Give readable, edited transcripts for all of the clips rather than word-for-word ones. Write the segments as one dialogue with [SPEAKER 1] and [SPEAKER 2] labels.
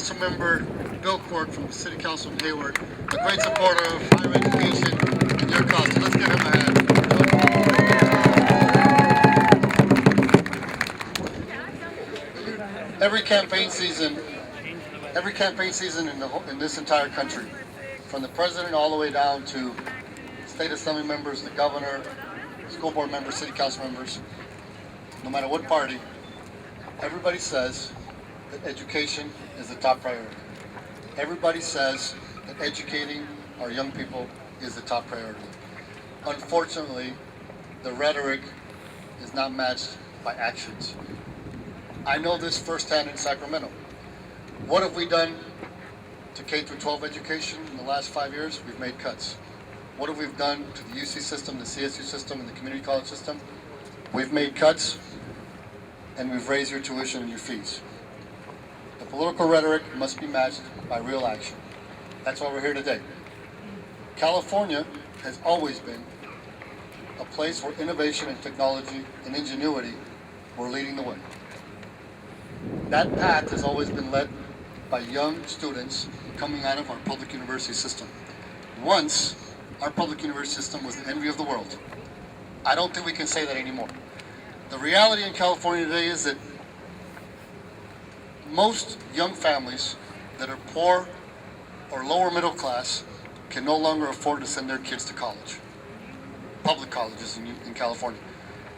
[SPEAKER 1] Councilmember Bill Quirk from the City Council of Hayward, a great supporter of higher education and your cause. So let's give him a hand. Every campaign season in this entire country, from the president all the way down to state assembly members, the governor, school board members, city council members, no matter what party, everybody says that education is the top priority. Everybody says that educating our young people is the top priority. Unfortunately, the rhetoric is not matched by actions. I know this firsthand in Sacramento. What have we done to K-12 education in the last 5 years? We've made cuts. What have we done to the UC system, the CSU system, and the community college system? We've made cuts, and we've raised your tuition and your fees. The political rhetoric must be matched by real action. That's why we're here today. California has always been a place where innovation and technology and ingenuity were leading the way. That path has always been led by young students coming out of our public university system. Once, our public university system was the envy of the world. I don't think we can say that anymore. The reality in California today is that most young families that are poor or lower middle class can no longer afford to send their kids to college. Public colleges in California.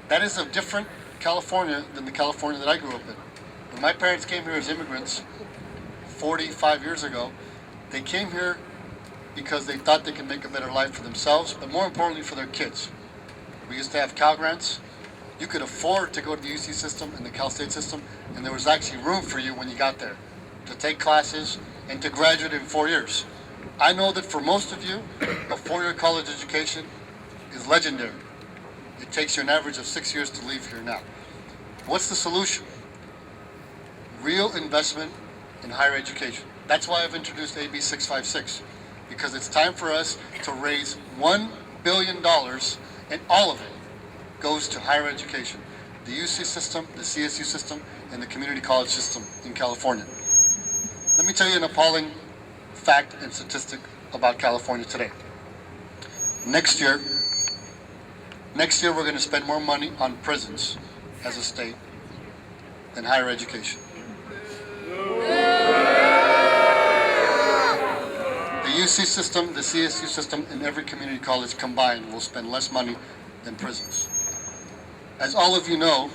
[SPEAKER 1] That is a different California than the California that I grew up in. When my parents came here as immigrants 45 years ago, they came here because they thought they could make a better life for themselves, but more importantly for their kids. We used to have Cal Grants. You could afford to go to the UC system and the Cal State system, and there was actually room for you when you got there to take classes and to graduate in 4 years. I know that for most of you, a 4-year college education is legendary. It takes you an average of 6 years to leave here now. What's the solution? Real investment in higher education. That's why I've introduced AB 656, because it's time for us to raise $1 billion, and all of it goes to higher education. The UC system, the CSU system, and the community college system in California. Let me tell you an appalling fact and statistic about California today. Next year we're going to spend more money on prisons as a state than higher education. The UC system, the CSU system, and every community college combined will spend less money than prisons. As all of you know,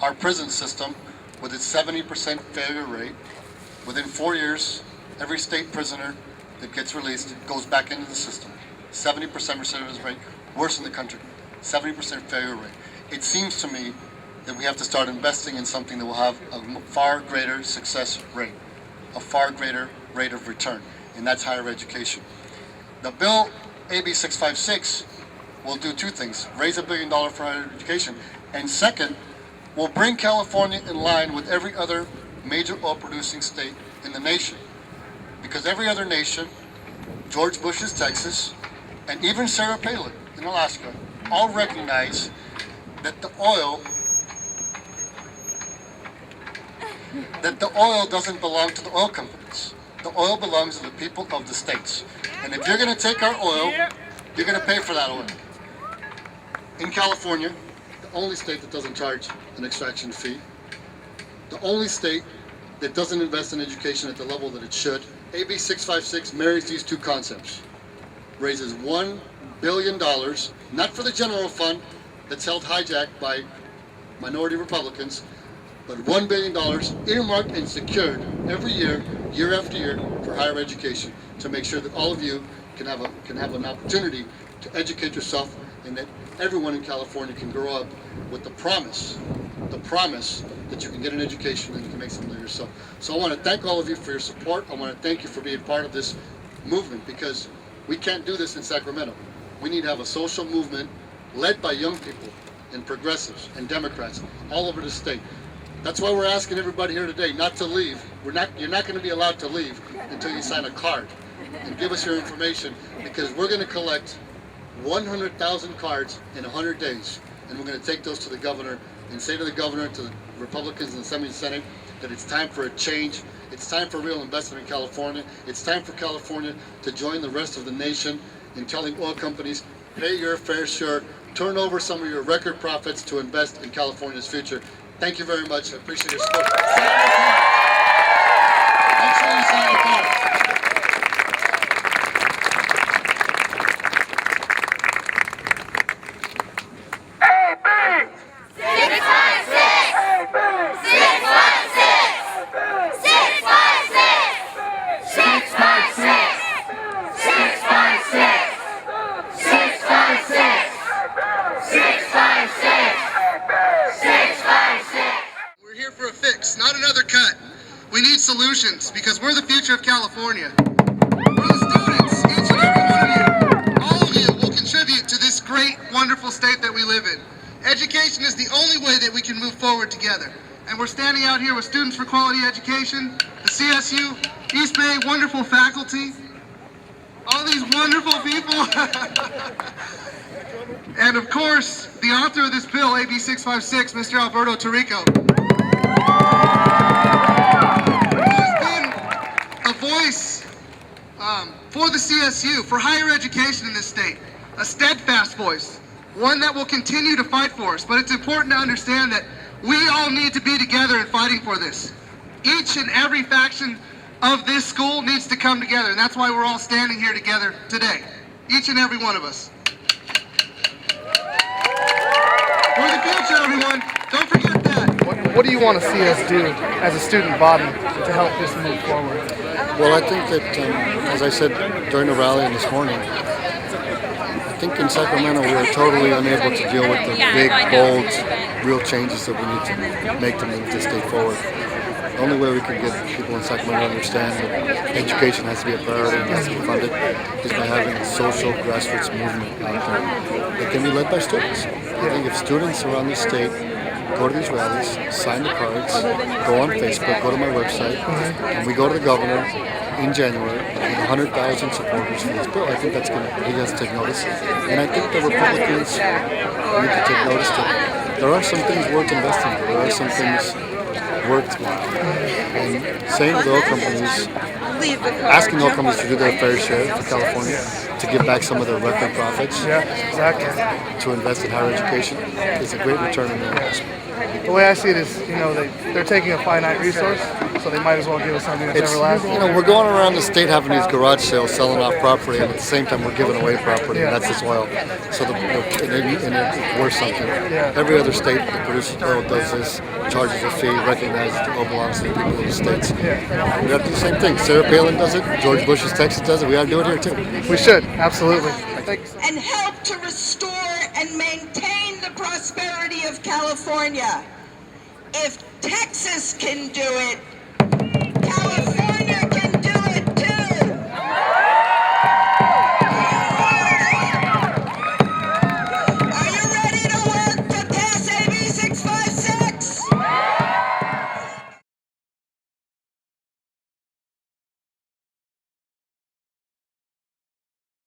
[SPEAKER 1] our prison system, with its 70% failure rate, within 4 years, every state prisoner that gets released goes back into the system. 70% recidivism rate, worst in the country. 70% failure rate. It seems to me that we have to start investing in something that will have a far greater success rate, a far greater rate of return, and that's higher education. The bill, AB 656, will do two things: raise $1 billion for higher education, and second, will bring California in line with every other major oil-producing state in the nation. Because every other nation, George Bush's Texas, and even Sarah Palin in Alaska, all recognize that the oil doesn't belong to the oil companies. The oil belongs to the people of the states. And if you're going to take our oil, you're going to pay for that oil. In California, the only state that doesn't charge an extraction fee, the only state that doesn't invest in education at the level that it should, AB 656 marries these two concepts. Raises $1 billion, not for the general fund that's held hijacked by minority Republicans, but $1 billion earmarked and secured every year, year after year, for higher education, to make sure that all of you can have an opportunity to educate yourself, and that everyone in California can grow up with the promise that you can get an education and you can make something of yourself. So I want to thank all of you for your support. I want to thank you for being part of this movement, because we can't do this in Sacramento. We need to have a social movement led by young people and progressives and Democrats all over the state. That's why we're asking everybody here today not to leave. You're not going to be allowed to leave until you sign a card and give us your information, because we're going to collect 100,000 cards in 100 days, and we're going to take those to the governor and say to the governor, to the Republicans in the Assembly and Senate, that it's time for a change. It's time for real investment in California. It's time for California to join the rest of the nation in telling oil companies, pay your fair share, turn over some of your record profits to invest in California's future. Thank you very much. I appreciate your support. Make sure you sign the card.
[SPEAKER 2] Not another cut. We need solutions because we're the future of California. We're the students, each and every one of you. All of you will contribute to this great, wonderful state that we live in. Education is the only way that we can move forward together. And we're standing out here with Students for Quality Education, the CSU, East Bay, wonderful faculty, all these wonderful people. And of course, the author of this bill, AB 656, Mr. Alberto Tarico. For the CSU, for higher education in this state, a steadfast voice, one that will continue to fight for us. But it's important to understand that we all need to be together in fighting for this. Each and every faction of this school needs to come together, and that's why we're all standing here together today. Each and every one of us. We're the future, everyone. Don't forget that.
[SPEAKER 3] What do you want to see us do as a student body to help this move forward?
[SPEAKER 1] Well, I think that, as I said during the rally this morning, I think in Sacramento we are totally unable to deal with the big, bold, real changes that we need to make to move this state forward. The only way we can get people in Sacramento to understand that education has to be a priority and has to be funded is by having a social grassroots movement out there that can be led by students. I think if students around the state go to these rallies, sign the cards, go on Facebook, go to my website, and we go to the governor in January with 100,000 supporters for this bill. I think that's going to, he has to take notice. And I think the Republicans need to take notice that there are some things worth investing in. There are some things worth and saying to the oil companies, asking oil companies to do their fair share for California, to give back some of their record profits, to invest in higher education, is a great return on their investment.
[SPEAKER 3] The way I see it is, they're taking a finite resource, so they might as well give us something that's everlasting.
[SPEAKER 1] We're going around the state having these garage sales, selling off property, and at the same time we're giving away property, and that's this oil. So it's worth something. Every other state that produces oil does this, charges a fee, recognizes the oil belongs to the people of the states. We have to do the same thing. Sarah Palin does it, George Bush's Texas does it, we ought to do it here too.
[SPEAKER 3] We should, absolutely.
[SPEAKER 4] And help to restore and maintain the prosperity of California. If Texas can do it,